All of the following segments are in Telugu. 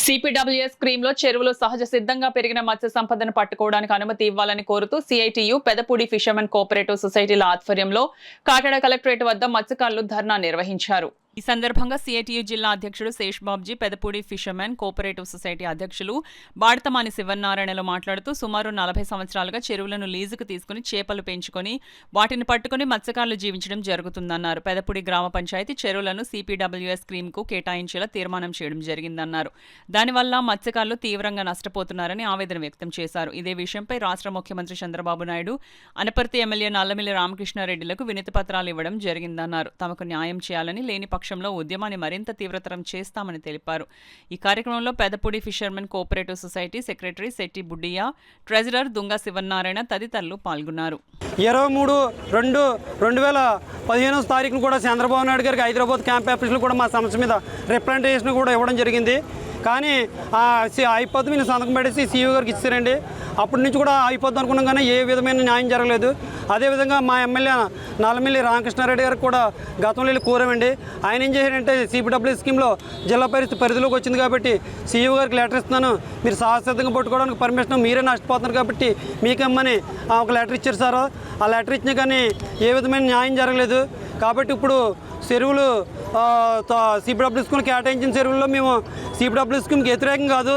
సిపిడబ్ల్యూఎస్ స్కీమ్లో చెరువులో సహజ సిద్ధంగా పెరిగిన మత్స్య సంపదను పట్టుకోవడానికి అనుమతి ఇవ్వాలని కోరుతూ సిఐటియు పెదపూడి ఫిషర్మెన్ కోఆపరేటివ్ సొసైటీల ఆధ్వర్యంలో కాకినాడ కలెక్టరేట్ వద్ద మత్స్యకారులు ధర్నా నిర్వహించారు. ఈ సందర్భంగా సిఐటియు జిల్లా అధ్యక్షుడు Sesh Babji, Pedapudi fishermen cooperative society అధ్యక్షులు బాడతమాని శివనారాయణలు మాట్లాడుతూ సుమారు 40 సంవత్సరాలుగా చెరువులను లీజుకు తీసుకుని చేపలు పెంచుకొని వాటిని పట్టుకుని మత్స్యకారులు జీవించడం జరుగుతుందన్నారు. పెదపూడి గ్రామ పంచాయతీ చెరువులను సిపిడబ్ల్యూఎస్ స్కీమ్కు కేటాయించేలా తీర్మానం చేయడం జరిగిందన్నారు. దానివల్ల మత్స్యకారులు తీవ్రంగా నష్టపోతున్నారని ఆవేదన వ్యక్తం చేశారు. ఇదే విషయంపై రాష్ట్ర ముఖ్యమంత్రి చంద్రబాబు నాయుడు, అనపర్తి ఎమ్మెల్యే నల్లమిల్లి రామకృష్ణారెడ్డిలకు వినతి పత్రాలు ఇవ్వడం జరిగిందన్నారు. తమకు న్యాయం చేయాలని, లేని పక్షంలో ఉద్యమాన్ని మరింత తీవ్రతరం చేస్తామని తెలిపారు. ఈ కార్యక్రమంలో Pedapudi fishermen cooperative society secretary Shetty Buddiah, treasurer Dunga Sivanarayana తదితరులు పాల్గొన్నారు. 23/2/2015 తారీఖున కూడా చంద్రబాబు నాయుడు గారికి హైదరాబాద్ క్యాంప్ ఆఫీసులు కూడా మా సమస్య మీద రిప్రజెంటేషన్ కూడా ఇవ్వడం జరిగింది. కానీ అయిపోద్ది మీరు సంతకం పెట్టేసి సీఈఓ గారికి ఇచ్చారండి. అప్పటి నుంచి కూడా అయిపోద్ది అనుకున్నాం కానీ ఏ విధమైన న్యాయం జరగలేదు. అదేవిధంగా మా ఎమ్మెల్యే నల్లమిల్లి రామకృష్ణారెడ్డి గారికి కూడా గతంలో వెళ్ళి కోరామండి. ఆయన ఏం చేశారంటే సిపిడబ్ల్యూ స్కీమ్లో జిల్లా పరిధిలోకి వచ్చింది కాబట్టి సీఈఓ గారికి లెటర్ ఇస్తున్నాను, మీరు సహసిద్ధంగా పట్టుకోవడానికి పర్మిషన్ మీరే నష్టపోతున్నారు కాబట్టి మీకమ్మని ఒక లెటర్ ఇచ్చారు సార్. ఆ లెటర్ ఇచ్చినా కానీ ఏ విధమైన న్యాయం జరగలేదు. కాబట్టి ఇప్పుడు చెరువులు సిపిడబ్ల్యూ స్కీమ్ కేటాయించిన చెరువుల్లో మేము సిపిడబ్ల్యూ స్కీమ్కి వ్యతిరేకం కాదు,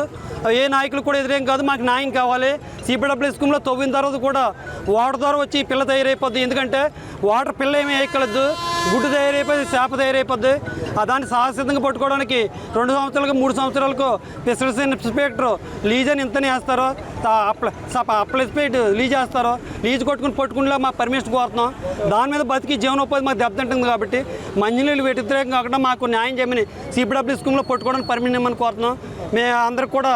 ఏ నాయకులు కూడా వ్యతిరేకం కాదు, మాకు న్యాయం కావాలి. సిపిడబ్ల్యూ స్కీమ్లో తవ్విన తర్వాత కూడా వాటర్ ద్వారా వచ్చి పిల్ల తయారైపోద్ది. ఎందుకంటే వాటర్ పిల్ల ఏమీ వేయగలదు, గుడ్డు తయారైపోద్ది, చేప తయారైపోద్ది. దాన్ని సహసిద్ధంగా పట్టుకోవడానికి 2 సంవత్సరాలకు 3 సంవత్సరాలకు ఫిషరీస్ ఇన్స్పెక్టర్ లీజ్ అని ఇంతనే వేస్తారో, అప్లైస్పెక్ట్ లీజ్ వేస్తారో, లీజ్ పట్టుకునేలా మా పర్మిషన్ కోరుతున్నాం. దాని మీద బతికి జీవనోపాధి మాకు దెబ్బతింటుంది కాబట్టి మంచినీళ్ళు వ్యతిరేకం కాకుండా మాకు న్యాయం చేయమని సిపిడబ్ల్యూ స్కీమ్లో పట్టుకోవడానికి పర్మిషన్ ఇవ్వమని కోరుతున్నాం. మేము అందరికి కూడా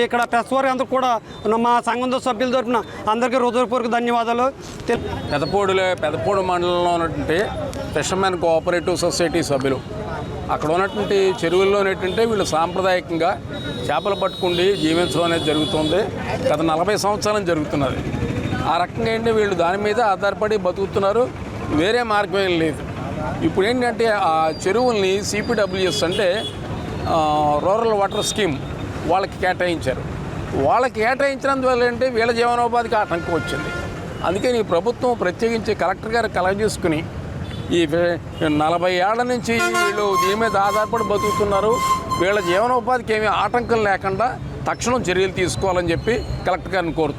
ఇక్కడ ప్రెస్ వారికి అందరికి కూడా మా సంఘం సభ్యుల తరఫున అందరికీ హృదయపూర్వక ధన్యవాదాలు. పెదపూడి మండలంలో ఉన్నటువంటి ఫిషర్మెన్ కోఆపరేటివ్ సొసైటీ సభ్యులు అక్కడ ఉన్నటువంటి చెరువుల్లో ఏంటంటే వీళ్ళు సాంప్రదాయకంగా చేపలు పట్టుకుండి జీవించడం అనేది జరుగుతుంది. గత 40 సంవత్సరాలు జరుగుతున్నది. ఆ రకంగా ఏంటి వీళ్ళు దాని మీద ఆధారపడి బతుకుతున్నారు, వేరే మార్గం లేదు. ఇప్పుడు ఏంటంటే ఆ చెరువుల్ని సిపిడబ్ల్యూఎస్ అంటే రూరల్ వాటర్ స్కీమ్ వాళ్ళకి కేటాయించారు. వాళ్ళకి కేటాయించినందువల్ల ఏంటి వీళ్ళ జీవనోపాధికి ఆటంకం వచ్చింది. అందుకని ఈ ప్రభుత్వం ప్రత్యేకించి కలెక్టర్ గారు కలగజేసుకుని ఈ 40 ఏళ్ల నుంచి వీళ్ళు దీని మీద ఆధారపడి బతుకుతున్నారు, వీళ్ళ జీవనోపాధికి ఏమీ ఆటంకం లేకుండా తక్షణం చర్యలు తీసుకోవాలని చెప్పి కలెక్టర్ గారిని కోరుతున్నారు.